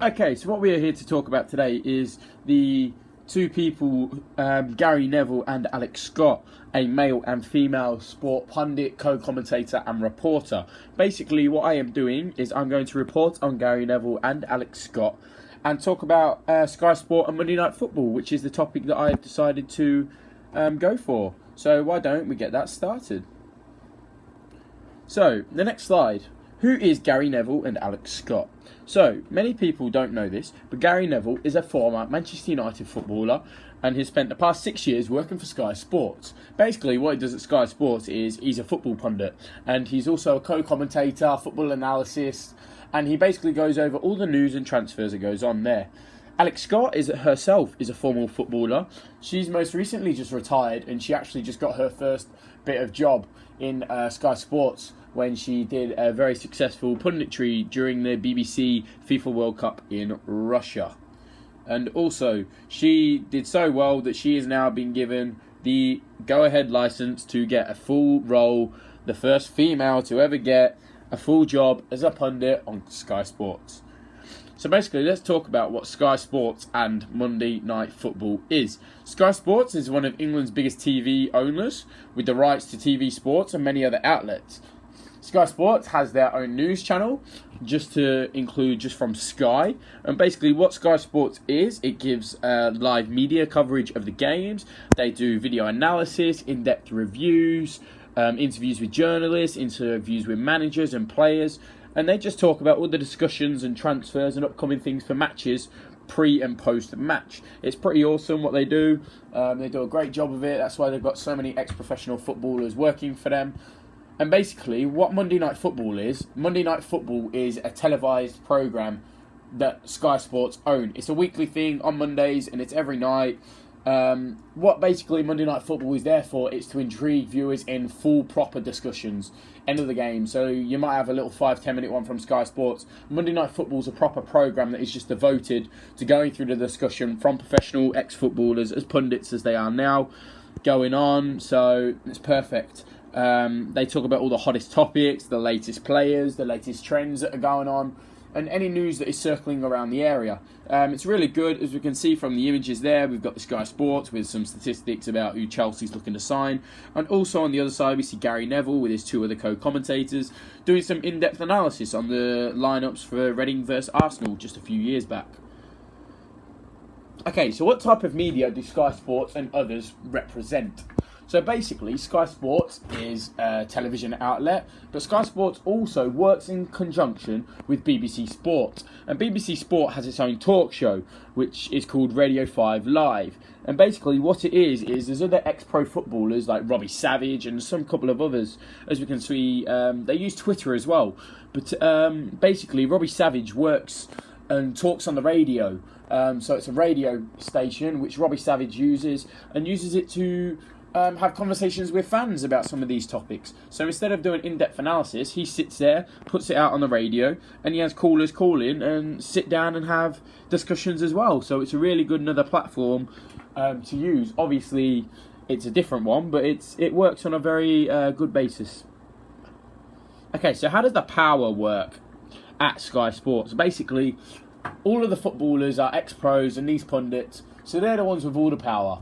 Okay, so what we are here to talk about today is the two people, Gary Neville and Alex Scott, a male and female sport pundit, co-commentator and reporter. Basically, what I am doing is I'm going to report on Gary Neville and Alex Scott and talk about Sky Sport and Monday Night Football, which is the topic that I have decided to go for. So why don't we get that started? So, the next slide. Who is Gary Neville and Alex Scott? So, many people don't know this, but Gary Neville is a former Manchester United footballer and has spent the past 6 years working for Sky Sports. Basically, what he does at Sky Sports is he's a football pundit and he's also a co-commentator, football analysis, and he basically goes over all the news and transfers that goes on there. Alex Scott herself is a former footballer. She's most recently just retired and she actually just got her first bit of job in Sky Sports when she did a very successful punditry during the BBC FIFA World Cup in Russia. And also, she did so well that she has now been given the go-ahead license to get a full role, the first female to ever get a full job as a pundit on Sky Sports. So basically, let's talk about what Sky Sports and Monday Night Football is. Sky Sports is one of England's biggest TV owners, with the rights to TV sports and many other outlets. Sky Sports has their own news channel, just from Sky. And basically what Sky Sports is, it gives live media coverage of the games. They do video analysis, in-depth reviews, interviews with journalists, interviews with managers and players. And they just talk about all the discussions and transfers and upcoming things for matches pre and post match. It's pretty awesome what they do. They do a great job of it. That's why they've got so many ex-professional footballers working for them. And basically, what Monday Night Football is a televised programme that Sky Sports own. It's a weekly thing on Mondays and it's every night. What basically Monday Night Football is there for is to intrigue viewers in full proper discussions. End of the game. So you might have a little 5-10 minute one from Sky Sports. Monday Night Football is a proper programme that is just devoted to going through the discussion from professional ex-footballers, as pundits as they are now, going on. So it's perfect. They talk about all the hottest topics, the latest players, the latest trends that are going on, and any news that is circling around the area. It's really good, as we can see from the images there. We've got the Sky Sports with some statistics about who Chelsea's looking to sign, and also on the other side we see Gary Neville with his two other co-commentators doing some in-depth analysis on the lineups for Reading versus Arsenal just a few years back. Okay, so what type of media do Sky Sports and others represent? So basically, Sky Sports is a television outlet, but Sky Sports also works in conjunction with BBC Sport. And BBC Sport has its own talk show, which is called Radio 5 Live. And basically what it is there's other ex-pro footballers like Robbie Savage and some couple of others. As we can see, they use Twitter as well. But basically, Robbie Savage works and talks on the radio. So it's a radio station which Robbie Savage uses it to have conversations with fans about some of these topics. So instead of doing in-depth analysis, he sits there, puts it out on the radio, and he has callers call in and sit down and have discussions as well. So it's a really good another platform to use. Obviously, it's a different one, but it works on a very good basis. Okay, so how does the power work at Sky Sports? Basically, all of the footballers are ex-pros and these pundits, so they're the ones with all the power.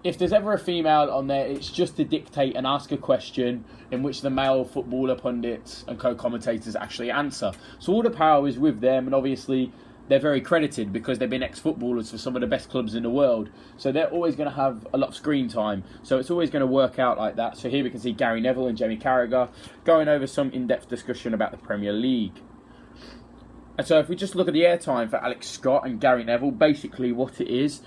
If there's ever a female on there, it's just to dictate and ask a question in which the male footballer pundits and co-commentators actually answer. So all the power is with them, and obviously they're very credited because they've been ex-footballers for some of the best clubs in the world. So they're always going to have a lot of screen time. So it's always going to work out like that. So here we can see Gary Neville and Jamie Carragher going over some in-depth discussion about the Premier League. And so if we just look at the airtime for Alex Scott and Gary Neville, basically what it is,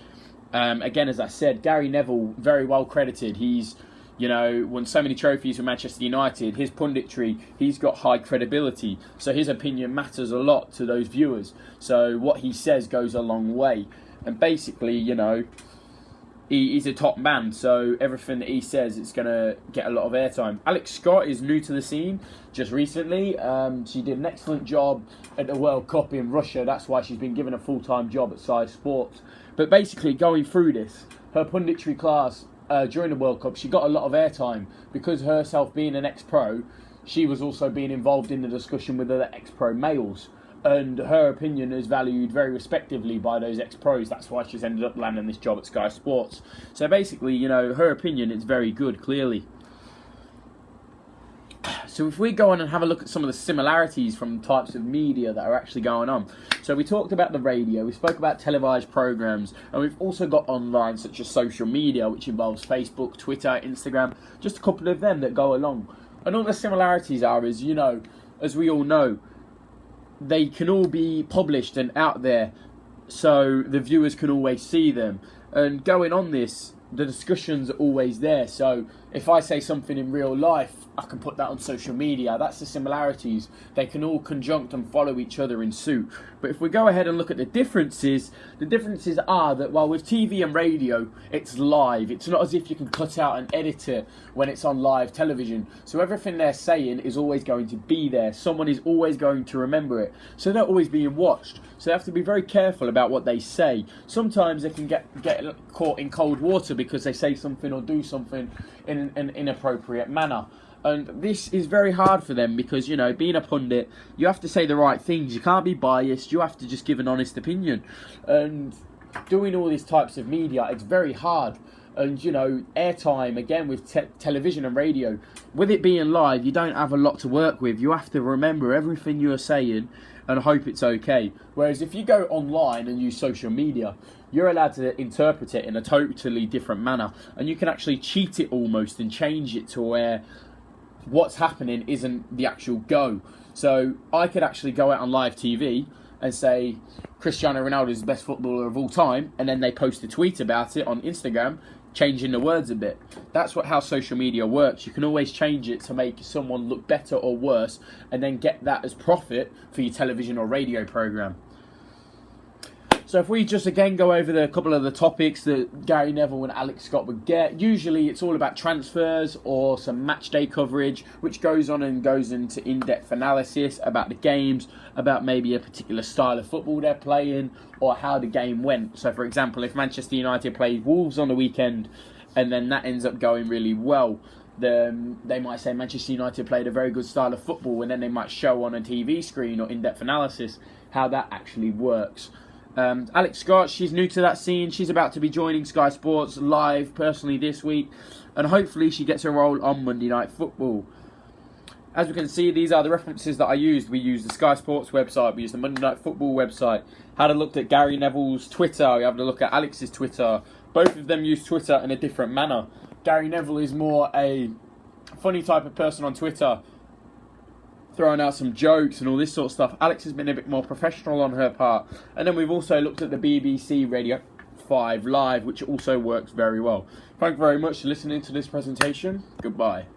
again, as I said, Gary Neville, very well credited. He's, won so many trophies with Manchester United. His punditry, he's got high credibility. So his opinion matters a lot to those viewers. So what he says goes a long way. And basically, he's a top man. So everything that he says, it's going to get a lot of airtime. Alex Scott is new to the scene just recently. She did an excellent job at the World Cup in Russia. That's why she's been given a full-time job at Sky Sports. But basically, going through this, her punditry class during the World Cup, she got a lot of airtime because herself being an ex-pro, she was also being involved in the discussion with other ex-pro males and her opinion is valued very respectively by those ex-pros. That's why she's ended up landing this job at Sky Sports. So basically, you know, her opinion is very good, clearly. So if we go on and have a look at some of the similarities from types of media that are actually going on. So we talked about the radio, we spoke about televised programmes, and we've also got online such as social media, which involves Facebook, Twitter, Instagram, just a couple of them that go along. And all the similarities are is, you know, as we all know, they can all be published and out there, so the viewers can always see them. And going on this, the discussions are always there. So if I say something in real life, I can put that on social media. That's the similarities. They can all conjunct and follow each other in suit. But if we go ahead and look at the differences are that while with TV and radio, it's live. It's not as if you can cut out and edit it when it's on live television. So everything they're saying is always going to be there. Someone is always going to remember it. So they're always being watched. So they have to be very careful about what they say. Sometimes they can get caught in cold water because they say something or do something in an inappropriate manner. And this is very hard for them because, you know, being a pundit, you have to say the right things. You can't be biased. You have to just give an honest opinion. And doing all these types of media, it's very hard. And, you know, airtime, again, with television and radio, with it being live, you don't have a lot to work with. You have to remember everything you're saying and hope it's okay. Whereas if you go online and use social media, you're allowed to interpret it in a totally different manner. And you can actually cheat it almost and change it to where what's happening isn't the actual go. So I could actually go out on live TV and say Cristiano Ronaldo is the best footballer of all time, and then they post a tweet about it on Instagram, changing the words a bit. That's how social media works. You can always change it to make someone look better or worse, and then get that as profit for your television or radio program. So if we just again go over a couple of the topics that Gary Neville and Alex Scott would get, usually it's all about transfers or some match day coverage, which goes into in-depth analysis about the games, about maybe a particular style of football they're playing, or how the game went. So for example, if Manchester United played Wolves on the weekend, and then that ends up going really well, then they might say Manchester United played a very good style of football, and then they might show on a TV screen or in-depth analysis how that actually works. Alex Scott, she's new to that scene. She's about to be joining Sky Sports live personally this week, and hopefully she gets a role on Monday Night Football. As we can see, these are the references that I used. We used the Sky Sports website, we used the Monday Night Football website, had a look at Gary Neville's Twitter, we had a look at Alex's Twitter. Both of them use Twitter in a different manner. Gary Neville is more a funny type of person on Twitter, throwing out some jokes and all this sort of stuff. Alex has been a bit more professional on her part. And then we've also looked at the BBC Radio 5 Live, which also works very well. Thank you very much for listening to this presentation. Goodbye.